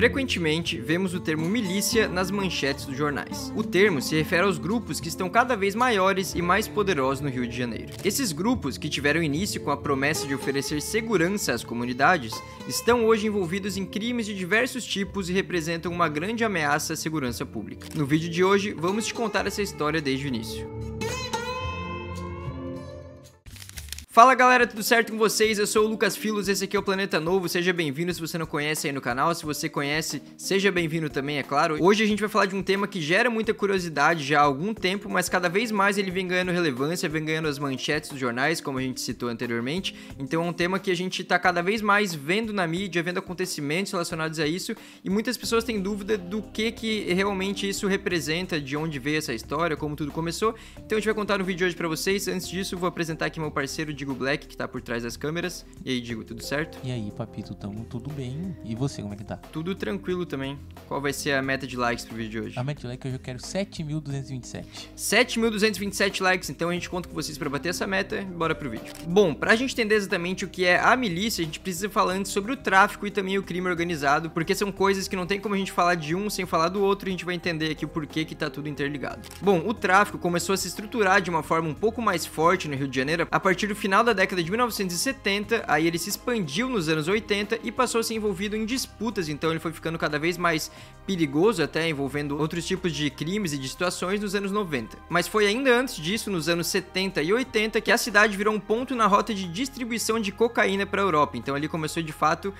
Frequentemente, vemos o termo milícia nas manchetes dos jornais. O termo se refere aos grupos que estão cada vez maiores e mais poderosos no Rio de Janeiro. Esses grupos, que tiveram início com a promessa de oferecer segurança às comunidades, estão hoje envolvidos em crimes de diversos tipos e representam uma grande ameaça à segurança pública. No vídeo de hoje, vamos te contar essa história desde o início. Fala galera, tudo certo com vocês? Eu sou o Lucas Filos, esse aqui é o Planeta Novo, seja bem-vindo se você não conhece aí no canal, se você conhece, seja bem-vindo também, é claro. Hoje a gente vai falar de um tema que gera muita curiosidade já há algum tempo, mas cada vez mais ele vem ganhando relevância, vem ganhando as manchetes dos jornais, como a gente citou anteriormente, então é um tema que a gente tá cada vez mais vendo na mídia, vendo acontecimentos relacionados a isso, e muitas pessoas têm dúvida do que realmente isso representa, de onde veio essa história, como tudo começou, então a gente vai contar no vídeo de hoje pra vocês. Antes disso, vou apresentar aqui meu parceiro Digo Black, que tá por trás das câmeras. E aí, Digo, tudo certo? E aí, papito, tamo tudo bem? E você, como é que tá? Tudo tranquilo também. Qual vai ser a meta de likes pro vídeo de hoje? A meta de likes hoje eu quero 7.227. 7.227 likes, então a gente conta com vocês pra bater essa meta e bora pro vídeo. Bom, pra gente entender exatamente o que é a milícia, a gente precisa falar antes sobre o tráfico e também o crime organizado, porque são coisas que não tem como a gente falar de um sem falar do outro, e a gente vai entender aqui o porquê que tá tudo interligado. Bom, o tráfico começou a se estruturar de uma forma um pouco mais forte no Rio de Janeiro a partir do final da década de 1970, aí ele se expandiu nos anos 80 e passou a ser envolvido em disputas, então ele foi ficando cada vez mais perigoso, até envolvendo outros tipos de crimes e de situações nos anos 90. Mas foi ainda antes disso, nos anos 70 e 80, que a cidade virou um ponto na rota de distribuição de cocaína para a Europa, então ali começou de fato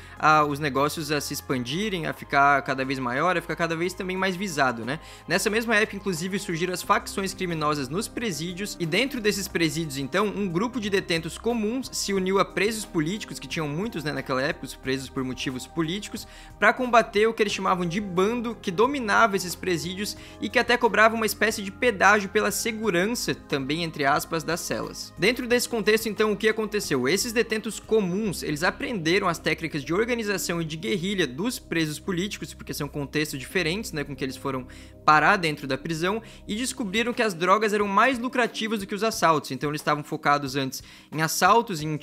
os negócios a se expandirem, a ficar cada vez maior, a ficar cada vez também mais visado, né? Nessa mesma época, inclusive, surgiram as facções criminosas nos presídios, e dentro desses presídios, então, um grupo de detentos comuns se uniu a presos políticos, que tinham muitos, né, naquela época, os presos por motivos políticos, para combater o que eles chamavam de bando, que dominava esses presídios e que até cobrava uma espécie de pedágio pela segurança, também entre aspas, das celas. Dentro desse contexto, então, o que aconteceu? Esses detentos comuns, eles aprenderam as técnicas de organização e de guerrilha dos presos políticos, porque são contextos diferentes, né, com que eles foram parar dentro da prisão, e descobriram que as drogas eram mais lucrativas do que os assaltos, então eles estavam focados antes em assaltos, em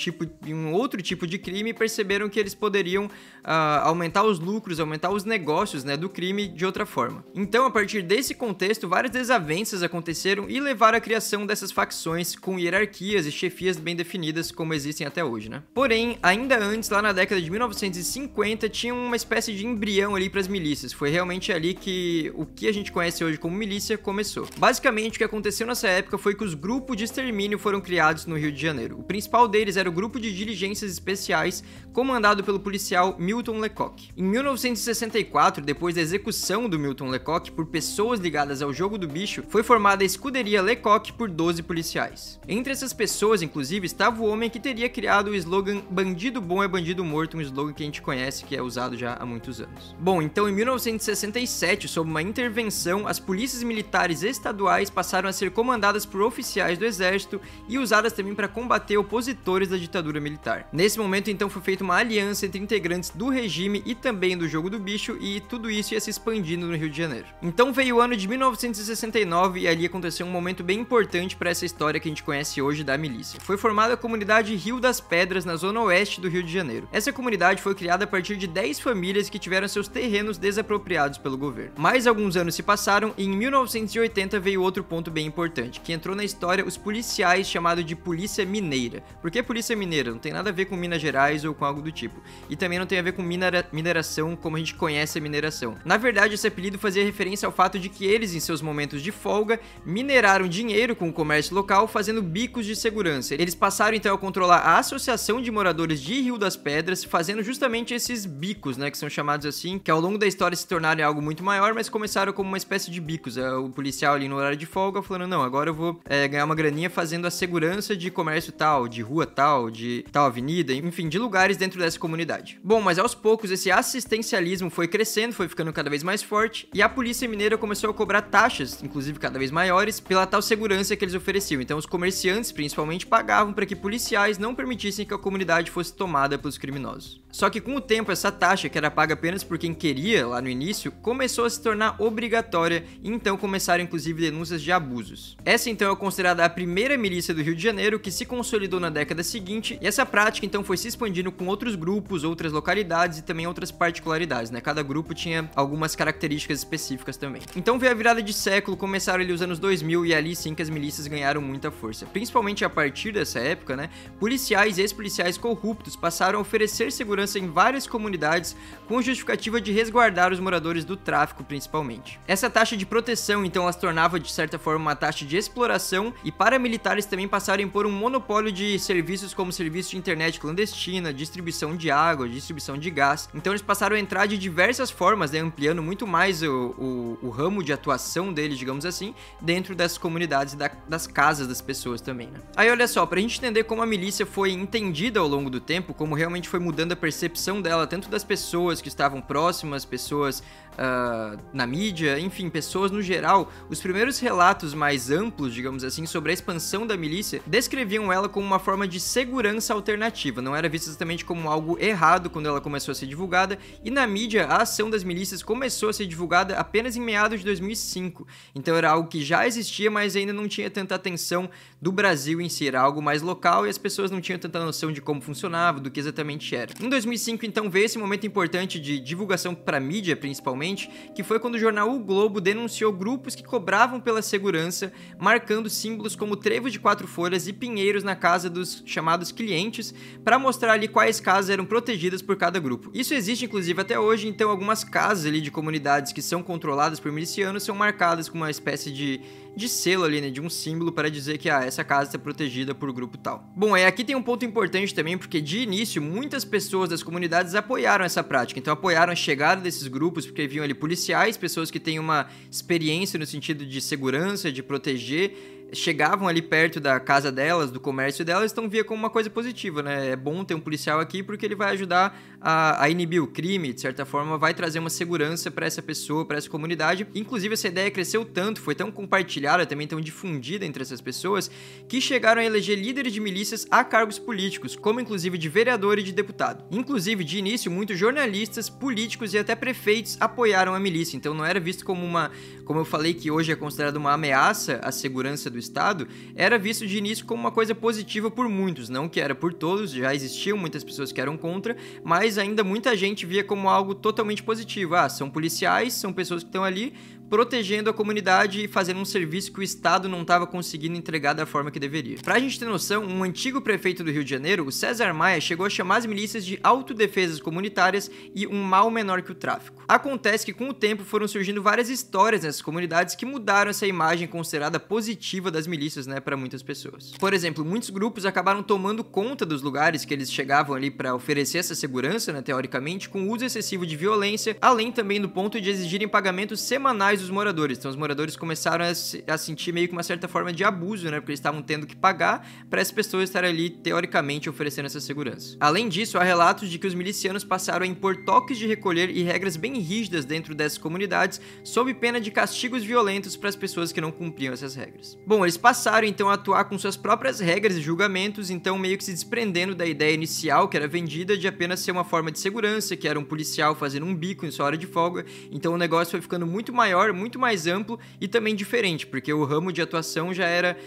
um outro tipo de crime, e perceberam que eles poderiam aumentar os lucros, aumentar os negócios, né, do crime de outra forma. Então, a partir desse contexto, várias desavenças aconteceram e levaram à criação dessas facções com hierarquias e chefias bem definidas, como existem até hoje, né? Porém, ainda antes, lá na década de 1950, tinha uma espécie de embrião ali para as milícias. Foi realmente ali que o que a gente conhece hoje como milícia começou. Basicamente, o que aconteceu nessa época foi que os grupos de extermínio foram criados no Rio de Janeiro. O principal deles era o Grupo de Diligências Especiais, comandado pelo policial Milton Lecoq. Em 1964, depois da execução do Milton Lecoq por pessoas ligadas ao jogo do bicho, foi formada a Escuderia Lecoq por 12 policiais. Entre essas pessoas, inclusive, estava o homem que teria criado o slogan "Bandido bom é bandido morto", um slogan que a gente conhece, que é usado já há muitos anos. Bom, então em 1967, sob uma intervenção, as polícias militares estaduais passaram a ser comandadas por oficiais do exército e usadas também para combater opositores da ditadura militar. Nesse momento, então, foi feita uma aliança entre integrantes do regime e também do jogo do bicho, e tudo isso ia se expandindo no Rio de Janeiro. Então veio o ano de 1969 e ali aconteceu um momento bem importante para essa história que a gente conhece hoje da milícia. Foi formada a comunidade Rio das Pedras, na zona oeste do Rio de Janeiro. Essa comunidade foi criada a partir de 10 famílias que tiveram seus terrenos desapropriados pelo governo. Mais alguns anos se passaram e em 1980 veio outro ponto bem importante, que entrou na história os policiais, chamado de Polícia Mineira. Por que Polícia Mineira? Não tem nada a ver com Minas Gerais ou com algo do tipo. E também não tem a ver com mineração como a gente conhece a mineração. Na verdade, esse apelido fazia referência ao fato de que eles, em seus momentos de folga, mineraram dinheiro com o comércio local, fazendo bicos de segurança. Eles passaram então a controlar a Associação de Moradores de Rio das Pedras, fazendo justamente esses bicos, né, que são chamados assim, que ao longo da história se tornaram algo muito maior, mas começaram como uma espécie de bicos. O policial ali no horário de folga falando, não, agora eu vou ganhar uma graninha fazendo a segurança de comércio tal, de rua tal, de tal avenida, enfim, de lugares dentro dessa comunidade. Bom, mas aos poucos esse assistencialismo foi crescendo, foi ficando cada vez mais forte, e a polícia mineira começou a cobrar taxas, inclusive cada vez maiores, pela tal segurança que eles ofereciam. Então os comerciantes, principalmente, pagavam para que policiais não permitissem que a comunidade fosse tomada pelos criminosos. Só que com o tempo, essa taxa, que era paga apenas por quem queria, lá no início, começou a se tornar obrigatória, e então começaram inclusive denúncias de abusos. Essa então é considerada a primeira milícia do Rio de Janeiro que se consolidou consolidou na década seguinte, e essa prática então foi se expandindo com outros grupos, outras localidades e também outras particularidades, né? Cada grupo tinha algumas características específicas também. Então veio a virada de século, começaram ali os anos 2000 e ali sim que as milícias ganharam muita força. Principalmente a partir dessa época, né? Policiais e ex-policiais corruptos passaram a oferecer segurança em várias comunidades com justificativa de resguardar os moradores do tráfico, principalmente. Essa taxa de proteção, então, ela se tornava de certa forma uma taxa de exploração, e paramilitares também passaram a impor um monopólio de serviços como serviço de internet clandestina, distribuição de água, distribuição de gás. Então eles passaram a entrar de diversas formas, né, ampliando muito mais o ramo de atuação deles, digamos assim, dentro das comunidades e das casas das pessoas também, né? Aí olha só, pra gente entender como a milícia foi entendida ao longo do tempo, como realmente foi mudando a percepção dela, tanto das pessoas que estavam próximas, pessoas na mídia, enfim, pessoas no geral, os primeiros relatos mais amplos, digamos assim, sobre a expansão da milícia, descreviam ela como uma forma de segurança alternativa, não era vista exatamente como algo errado quando ela começou a ser divulgada, e na mídia a ação das milícias começou a ser divulgada apenas em meados de 2005, então era algo que já existia, mas ainda não tinha tanta atenção do Brasil em si, era algo mais local e as pessoas não tinham tanta noção de como funcionava, do que exatamente era. Em 2005, então, veio esse momento importante de divulgação para mídia, principalmente, que foi quando o jornal O Globo denunciou grupos que cobravam pela segurança, marcando símbolos como trevos de 4 folhas e pinheiros na casa dos chamados clientes, para mostrar ali quais casas eram protegidas por cada grupo. Isso existe, inclusive, até hoje, então algumas casas ali de comunidades que são controladas por milicianos são marcadas com uma espécie de selo ali, né, de um símbolo para dizer que essa casa está protegida por grupo tal. Bom, aqui tem um ponto importante também, porque de início muitas pessoas das comunidades apoiaram essa prática, então apoiaram a chegada desses grupos, porque viam ali policiais, pessoas que têm uma experiência no sentido de segurança, de proteger, chegavam ali perto da casa delas, do comércio delas, então via como uma coisa positiva, né? É bom ter um policial aqui porque ele vai ajudar a inibir o crime, de certa forma, vai trazer uma segurança para essa pessoa, para essa comunidade. Inclusive, essa ideia cresceu tanto, foi tão compartilhada, também tão difundida entre essas pessoas, que chegaram a eleger líderes de milícias a cargos políticos, como inclusive de vereador e de deputado. Inclusive, de início, muitos jornalistas, políticos e até prefeitos apoiaram a milícia, então não era visto como como eu falei que hoje é considerado uma ameaça à segurança do Estado, era visto de início como uma coisa positiva por muitos, não que era por todos, já existiam muitas pessoas que eram contra, mas ainda muita gente via como algo totalmente positivo. São policiais, são pessoas que estão ali protegendo a comunidade e fazendo um serviço que o Estado não estava conseguindo entregar da forma que deveria. Pra gente ter noção, um antigo prefeito do Rio de Janeiro, o César Maia, chegou a chamar as milícias de autodefesas comunitárias e um mal menor que o tráfico. Acontece que com o tempo foram surgindo várias histórias nessas comunidades que mudaram essa imagem considerada positiva das milícias, né, para muitas pessoas. Por exemplo, muitos grupos acabaram tomando conta dos lugares que eles chegavam ali para oferecer essa segurança, né, teoricamente, com uso excessivo de violência, além também do ponto de exigirem pagamentos semanais dos moradores. Então os moradores começaram a sentir meio que uma certa forma de abuso, né, porque eles estavam tendo que pagar para as pessoas estarem ali, teoricamente, oferecendo essa segurança. Além disso, há relatos de que os milicianos passaram a impor toques de recolher e regras bem rígidas dentro dessas comunidades, sob pena de castigos violentos para as pessoas que não cumpriam essas regras. Bom, eles passaram então a atuar com suas próprias regras e julgamentos, então meio que se desprendendo da ideia inicial que era vendida de apenas ser uma forma de segurança, que era um policial fazendo um bico em sua hora de folga. Então o negócio foi ficando muito maior, muito mais amplo e também diferente, porque o ramo de atuação já era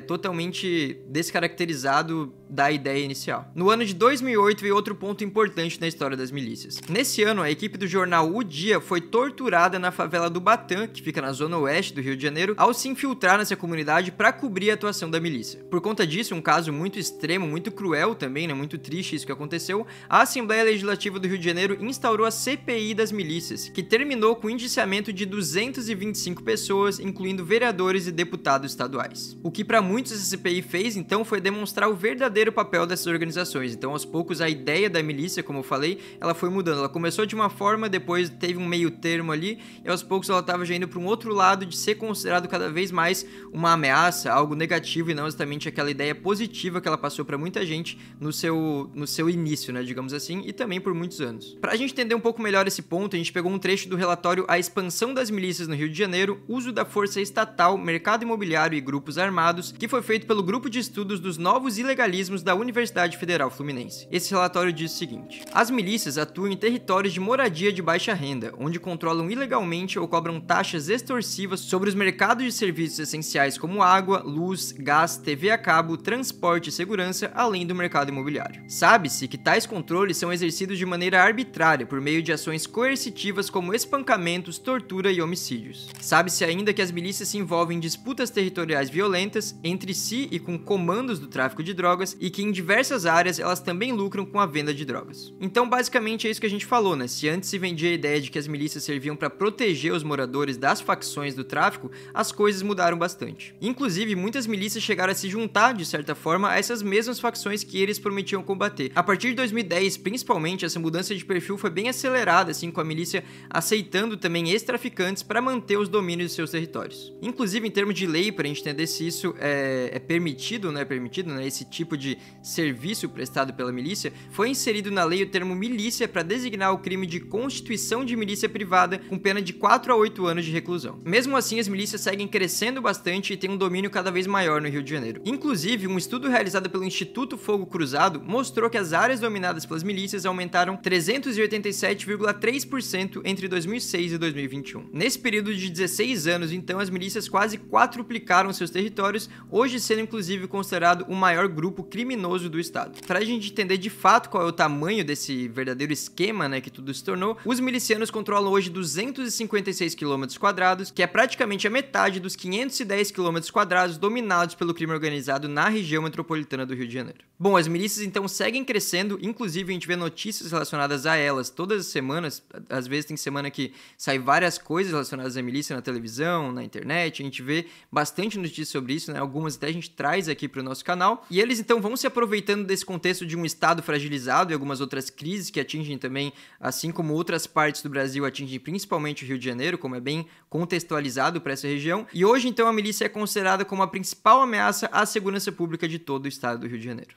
totalmente descaracterizado da ideia inicial. No ano de 2008 veio outro ponto importante na história das milícias. Nesse ano, a equipe do jornal O Dia foi torturada na favela do Batã, que fica na zona oeste do Rio de Janeiro, ao se infiltrar nessa comunidade para cobrir a atuação da milícia. Por conta disso, um caso muito extremo, muito cruel também, né, muito triste isso que aconteceu, a Assembleia Legislativa do Rio de Janeiro instaurou a CPI das milícias, que terminou com o indiciamento de 225 pessoas, incluindo vereadores e deputados estaduais. O que para muitos essa CPI fez, então, foi demonstrar o verdadeiro papel dessas organizações. Então, aos poucos, a ideia da milícia, como eu falei, ela foi mudando. Ela começou de uma forma, depois teve um meio termo ali, e aos poucos ela estava já indo para um outro lado de ser considerado cada vez mais uma ameaça, algo negativo, e não exatamente aquela ideia positiva que ela passou para muita gente no seu início, né, digamos assim, e também por muitos anos. Para a gente entender um pouco melhor esse ponto, a gente pegou um trecho do relatório A Expansão das milícias no Rio de Janeiro, uso da força estatal, mercado imobiliário e grupos armados, que foi feito pelo Grupo de Estudos dos Novos Ilegalismos da Universidade Federal Fluminense. Esse relatório diz o seguinte: as milícias atuam em territórios de moradia de baixa renda, onde controlam ilegalmente ou cobram taxas extorsivas sobre os mercados de serviços essenciais como água, luz, gás, TV a cabo, transporte e segurança, além do mercado imobiliário. Sabe-se que tais controles são exercidos de maneira arbitrária por meio de ações coercitivas como espancamentos, tortura e homicídios. Sabe-se ainda que as milícias se envolvem em disputas territoriais violentas entre si e com comandos do tráfico de drogas e que em diversas áreas elas também lucram com a venda de drogas. Então, basicamente é isso que a gente falou, né? Se antes se vendia a ideia de que as milícias serviam para proteger os moradores das facções do tráfico, as coisas mudaram bastante. Inclusive, muitas milícias chegaram a se juntar, de certa forma, a essas mesmas facções que eles prometiam combater. A partir de 2010, principalmente, essa mudança de perfil foi bem acelerada, assim, com a milícia aceitando também ex-traficantes para manter os domínios de seus territórios. Inclusive, em termos de lei, para a gente entender se isso é permitido ou não é permitido, né, esse tipo de serviço prestado pela milícia, foi inserido na lei o termo milícia para designar o crime de constituição de milícia privada com pena de 4 a 8 anos de reclusão. Mesmo assim, as milícias seguem crescendo bastante e têm um domínio cada vez maior no Rio de Janeiro. Inclusive, um estudo realizado pelo Instituto Fogo Cruzado mostrou que as áreas dominadas pelas milícias aumentaram 387,3% entre 2006 e 2021. Nesse período de 16 anos, então, as milícias quase quadruplicaram seus territórios, hoje sendo inclusive considerado o maior grupo criminoso do estado. Para a gente entender de fato qual é o tamanho desse verdadeiro esquema, né, que tudo se tornou, os milicianos controlam hoje 256 km², que é praticamente a metade dos 510 km² dominados pelo crime organizado na região metropolitana do Rio de Janeiro. Bom, as milícias então seguem crescendo, inclusive a gente vê notícias relacionadas a elas todas as semanas, às vezes tem semana que sai várias coisas relacionadas à milícia na televisão, na internet, a gente vê bastante notícias sobre isso, né? Algumas até a gente traz aqui para o nosso canal, e eles então vão se aproveitando desse contexto de um estado fragilizado e algumas outras crises que atingem também, assim como outras partes do Brasil atingem principalmente o Rio de Janeiro, como é bem contextualizado para essa região, e hoje então a milícia é considerada como a principal ameaça à segurança pública de todo o estado do Rio de Janeiro.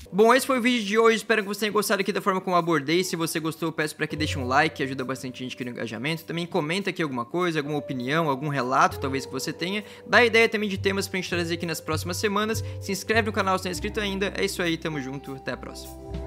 Bom, esse foi o vídeo de hoje, espero que você tenha gostado aqui da forma como eu abordei. Se você gostou, eu peço para que deixe um like, que ajuda bastante a gente aqui no engajamento. Também comenta aqui alguma coisa, alguma opinião, algum relato talvez que você tenha. Dá ideia também de temas pra gente trazer aqui nas próximas semanas. Se inscreve no canal se não é inscrito ainda. É isso aí, tamo junto, até a próxima.